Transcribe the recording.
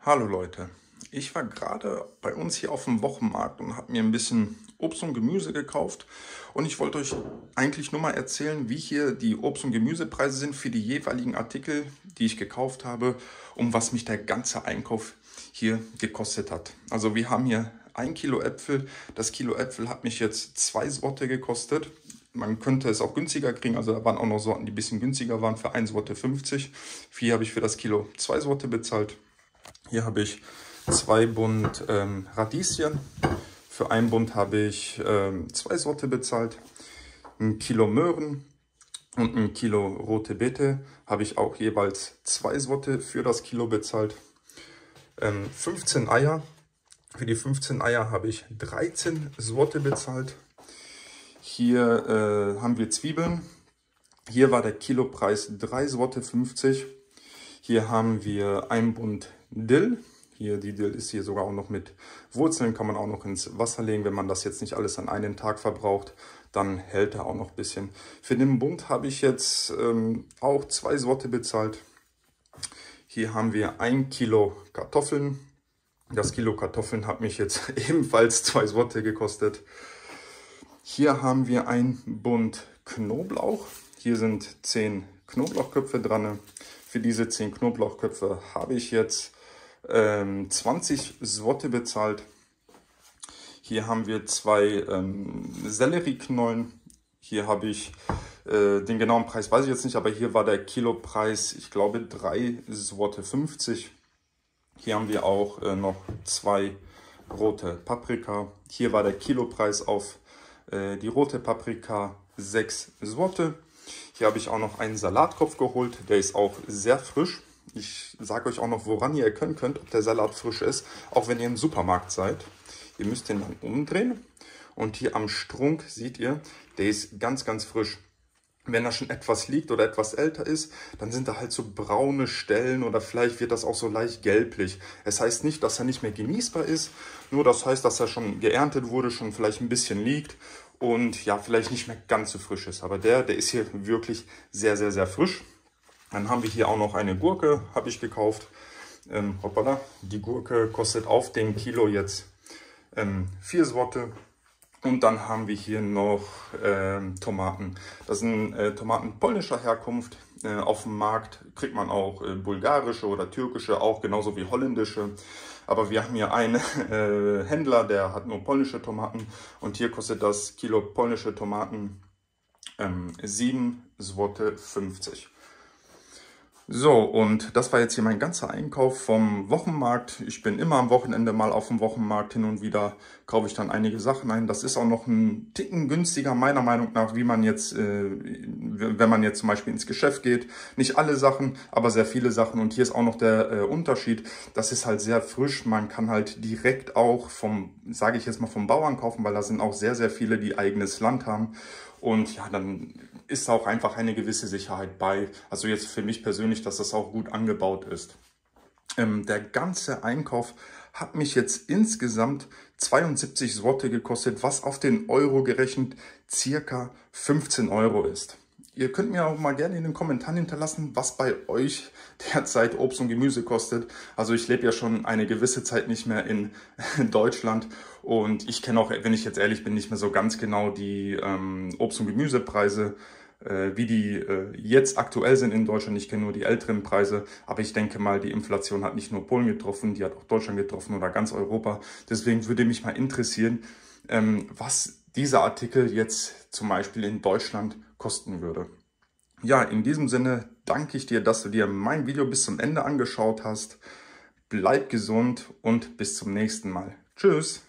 Hallo Leute, ich war gerade bei uns hier auf dem Wochenmarkt und habe mir ein bisschen Obst und Gemüse gekauft und ich wollte euch eigentlich nur mal erzählen, wie hier die Obst- und Gemüsepreise sind für die jeweiligen Artikel, die ich gekauft habe und was mich der ganze Einkauf hier gekostet hat. Also wir haben hier 1 Kilo Äpfel. Das Kilo Äpfel hat mich jetzt 2 Zloty gekostet. Man könnte es auch günstiger kriegen, also da waren auch noch Sorten, die ein bisschen günstiger waren, für 1,50 Zloty. Hier habe ich für das Kilo 2 Zloty bezahlt. Hier habe ich 2 Bund Radieschen. Für 1 Bund habe ich 2 Zloty bezahlt. 1 Kilo Möhren und 1 Kilo rote Beete habe ich auch jeweils 2 Zloty für das Kilo bezahlt. 15 Eier. Für die 15 Eier habe ich 13 Zloty bezahlt. Hier haben wir Zwiebeln. Hier war der Kilopreis 3,50 Zloty. Hier haben wir 1 Bund Dill. Hier, die Dill ist hier sogar auch noch mit Wurzeln, kann man auch noch ins Wasser legen. Wenn man das jetzt nicht alles an einem Tag verbraucht, dann hält er auch noch ein bisschen. Für den Bund habe ich jetzt auch 2 Zloty bezahlt. Hier haben wir 1 Kilo Kartoffeln. Das Kilo Kartoffeln hat mich jetzt ebenfalls 2 Zloty gekostet. Hier haben wir 1 Bund Knoblauch. Hier sind 10 Knoblauchköpfe dran. Für diese 10 Knoblauchköpfe habe ich jetzt 20 Zloty bezahlt. Hier haben wir 2 Sellerieknollen. Hier habe ich den genauen Preis, weiß ich jetzt nicht, aber hier war der Kilopreis, ich glaube, 3,50 Zloty. Hier haben wir auch noch 2 rote Paprika. Hier war der Kilopreis auf die rote Paprika 6 Zloty. Hier habe ich auch noch einen Salatkopf geholt, der ist auch sehr frisch. Ich sage euch auch noch, woran ihr erkennen könnt, ob der Salat frisch ist, auch wenn ihr im Supermarkt seid. Ihr müsst den dann umdrehen und hier am Strunk seht ihr, der ist ganz, ganz frisch. Wenn er schon etwas liegt oder etwas älter ist, dann sind da halt so braune Stellen oder vielleicht wird das auch so leicht gelblich. Es heißt nicht, dass er nicht mehr genießbar ist, nur das heißt, dass er schon geerntet wurde, schon vielleicht ein bisschen liegt und ja, vielleicht nicht mehr ganz so frisch ist. Aber der ist hier wirklich sehr, sehr, sehr frisch. Dann haben wir hier auch noch eine Gurke, habe ich gekauft. Hoppala, die Gurke kostet auf dem Kilo jetzt 4 Zloty. Und dann haben wir hier noch Tomaten. Das sind Tomaten polnischer Herkunft. Auf dem Markt kriegt man auch bulgarische oder türkische, auch genauso wie holländische. Aber wir haben hier einen Händler, der hat nur polnische Tomaten. Und hier kostet das Kilo polnische Tomaten 7,50 Zloty. So, und das war jetzt hier mein ganzer Einkauf vom Wochenmarkt. Ich bin immer am Wochenende mal auf dem Wochenmarkt, hin und wieder kaufe ich dann einige Sachen ein. Das ist auch noch ein Ticken günstiger, meiner Meinung nach, wie man jetzt, wenn man jetzt zum Beispiel ins Geschäft geht. Nicht alle Sachen, aber sehr viele Sachen. Und hier ist auch noch der Unterschied, das ist halt sehr frisch. Man kann halt direkt auch sage ich jetzt mal, vom Bauern kaufen, weil da sind auch sehr, sehr viele, die eigenes Land haben. Und ja, dann ist auch einfach eine gewisse Sicherheit bei. Also jetzt für mich persönlich, dass das auch gut angebaut ist. Der ganze Einkauf hat mich jetzt insgesamt 72 Zloty gekostet, was auf den Euro gerechnet circa 15 Euro ist. Ihr könnt mir auch mal gerne in den Kommentaren hinterlassen, was bei euch derzeit Obst und Gemüse kostet. Also ich lebe ja schon eine gewisse Zeit nicht mehr in Deutschland und ich kenne auch, wenn ich jetzt ehrlich bin, nicht mehr so ganz genau die Obst- und Gemüsepreise, wie die jetzt aktuell sind in Deutschland. Ich kenne nur die älteren Preise, aber ich denke mal, die Inflation hat nicht nur Polen getroffen, die hat auch Deutschland getroffen oder ganz Europa. Deswegen würde mich mal interessieren, was dieser Artikel jetzt zum Beispiel in Deutschland kosten würde. Ja, in diesem Sinne danke ich dir, dass du dir mein Video bis zum Ende angeschaut hast. Bleib gesund und bis zum nächsten Mal. Tschüss!